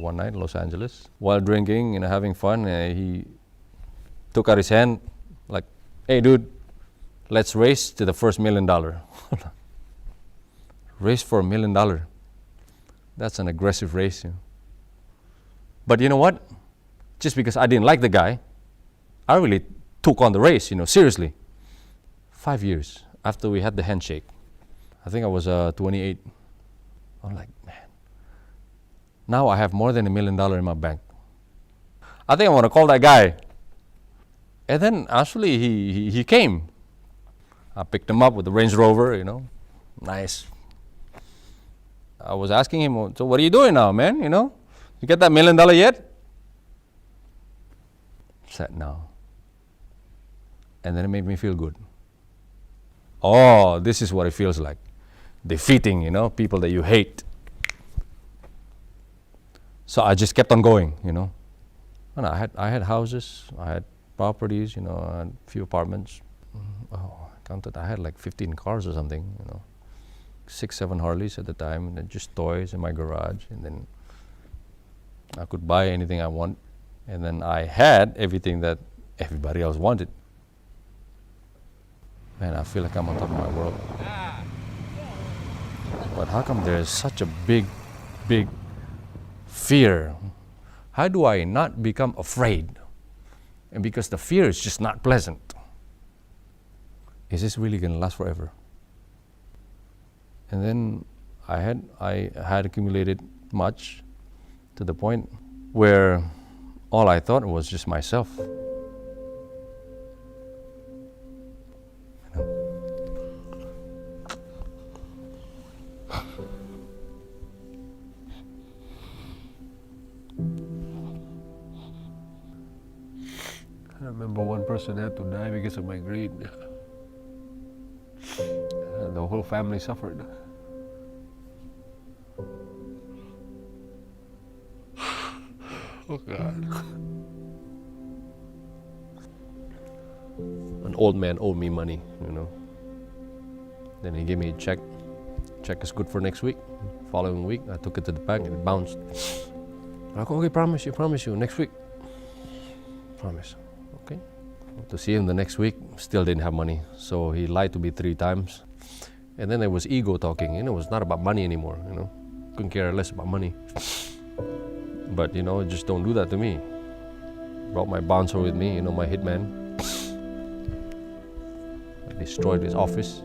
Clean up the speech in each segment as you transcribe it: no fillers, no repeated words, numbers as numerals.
one night in Los Angeles. While drinking, having fun, he took out his hand like, "Hey, dude, let's race to the first $1 million." Race for $1 million. That's an aggressive race. But you know what? Just because I didn't like the guy, I really took on the race, seriously. 5 years after we had the handshake, I think I was 28. I'm like, man, now I have more than $1 million in my bank. I think I want to call that guy. And then actually he came. I picked him up with the Range Rover, nice. I was asking him, "So what are you doing now, man? You get that $1 million yet?" He said, "No." And then it made me feel good. Oh, this is what it feels like. Defeating, people that you hate. So I just kept on going, And I had houses, I had properties, I had a few apartments. I counted, I had like 15 cars or something, 6, 7 Harleys at the time, and then just toys in my garage, and then I could buy anything I want, and then I had everything that everybody else wanted. Man, I feel like I'm on top of my world. But how come there's such a big fear? How do I not become afraid? And because the fear is just not pleasant. Is this really going to last forever? And then I had accumulated much to the point where all I thought was just myself. I remember one person had to die because of my greed. And the whole family suffered. Oh God. An old man owed me money, Then he gave me a check. Check is good for next week. Following week, I took it to the bank and it bounced. I go, "Okay, promise you, next week." Promise. Okay. To see him the next week, still didn't have money. So he lied to me 3 times. And then there was ego talking. It was not about money anymore, Couldn't care less about money. But, just don't do that to me. Brought my bouncer with me, my hitman. I destroyed his office.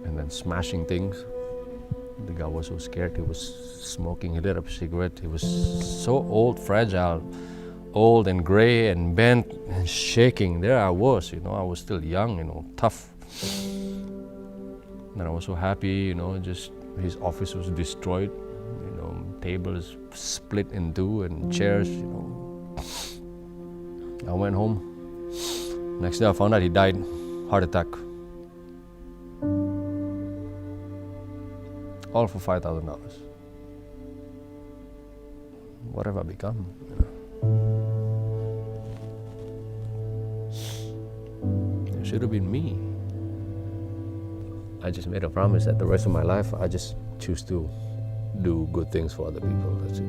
And then smashing things. The guy was so scared. He was smoking. He lit up a cigarette. He was so old, fragile. Old and gray and bent and shaking. There I was, I was still young, tough. And I was so happy, just his office was destroyed. Tables split in 2 and chairs, I went home. Next day I found out he died, heart attack. All for $5,000. What have I become? It should have been me. I just made a promise that the rest of my life I just choose to do good things for other people. That's it.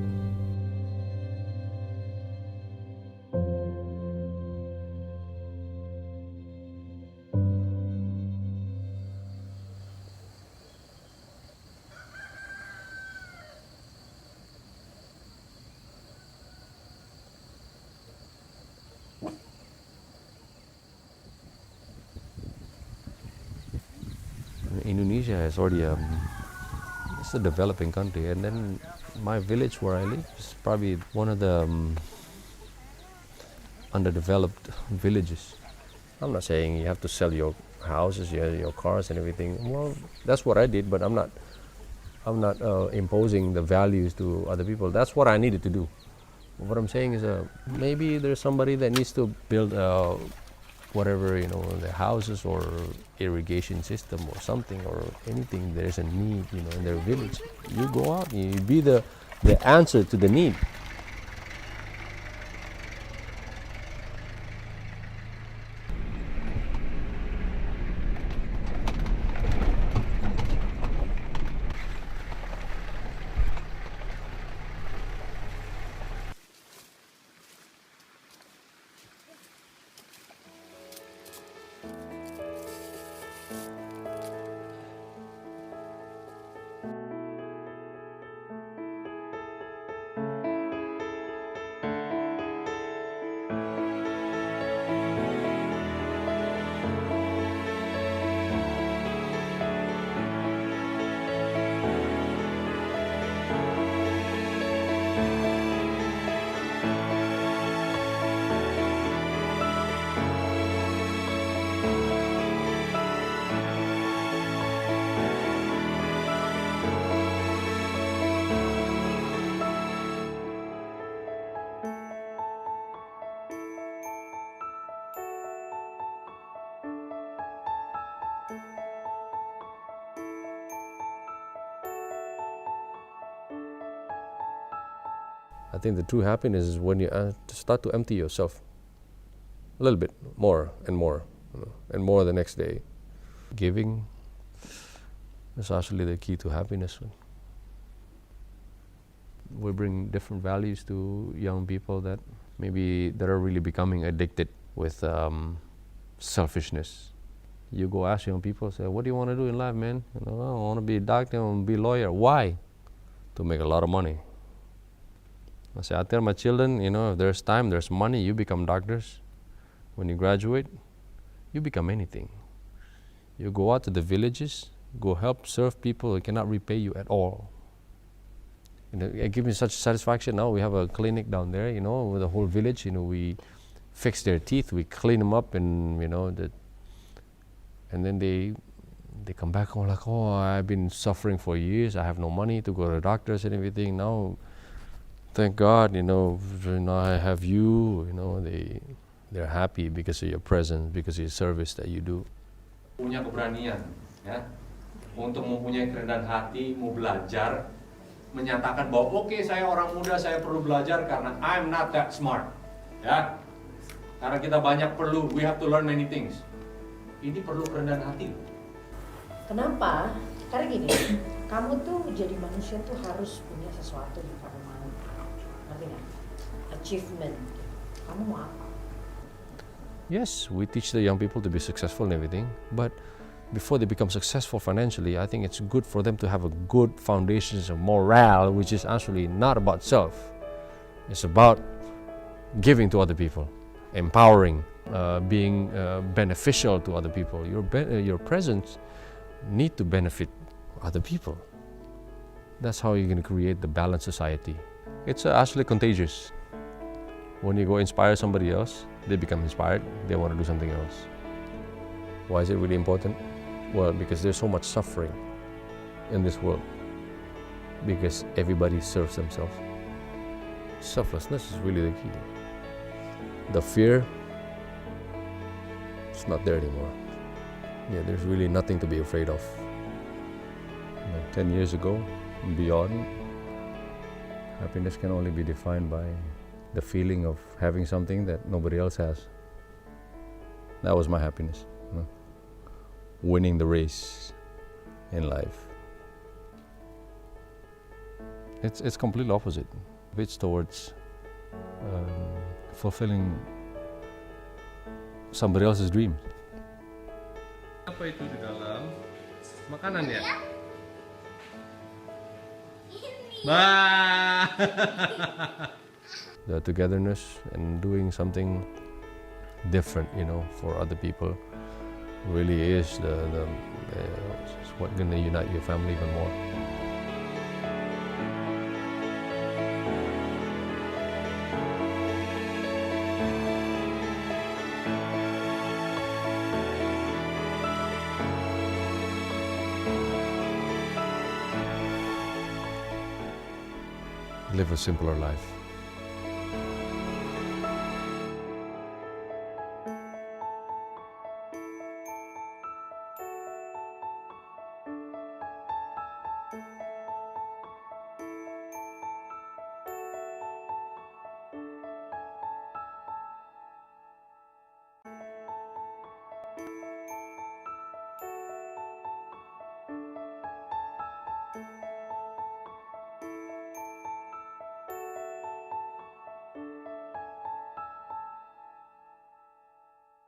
Indonesia is already it's a developing country, and then my village where I live is probably one of the underdeveloped villages. I'm not saying you have to sell your houses, your cars, and everything. Well, that's what I did, but I'm not imposing the values to other people. That's what I needed to do. What I'm saying is, maybe there's somebody that needs to build whatever, the houses or irrigation system or something or anything. There's a need, in their village. You go out, you be the answer to the need. I think the true happiness is when you start to empty yourself a little bit more and more, and more the next day. Giving is actually the key to happiness. We bring different values to young people that maybe that are really becoming addicted with selfishness. You go ask young people, say, what do you want to do in life, man? I want to be a doctor, I want to be a lawyer. Why? To make a lot of money. I say, I tell my children, if there's time, there's money, you become doctors. When you graduate, you become anything. You go out to the villages, go help serve people who cannot repay you at all. It gives me such satisfaction. Now we have a clinic down there, with the whole village. We fix their teeth, we clean them up, and and then they come back home like, oh, I've been suffering for years. I have no money to go to the doctors and everything. Now, thank God, now I have you. They're happy because of your presence, because of your service that you do. Punya keberanian, ya, untuk mempunyai kerendahan hati, mau belajar, menyatakan bahwa oke, saya orang muda, saya perlu belajar karena I'm not that smart, ya. Karena kita banyak we have to learn many things. Ini perlu kerendahan hati. Kenapa? Karena gini, kamu tuh jadi manusia tuh harus punya sesuatu yang kamu mau. Ngerti nggak? Achievement. Kamu mau apa? Yes, we teach the young people to be successful and everything, but before they become successful financially, I think it's good for them to have a good foundations of morale, which is actually not about self. It's about giving to other people, empowering, being beneficial to other people. Your presence need to benefit other people. That's how you're going to create the balanced society. It's actually contagious. When you go inspire somebody else, they become inspired, they want to do something else. Why is it really important? Well, because there's so much suffering in this world, because everybody serves themselves. Selflessness is really the key. The fear, it's not there anymore. Yeah, there's really nothing to be afraid of. 10 years ago and beyond, happiness can only be defined by the feeling of having something that nobody else has. That was my happiness. Winning the race in life. It's completely opposite. It's towards fulfilling somebody else's dreams. Apa itu di dalam? Makanan ya? The togetherness and doing something different, for other people really is what's going to unite your family even more. Live a simpler life.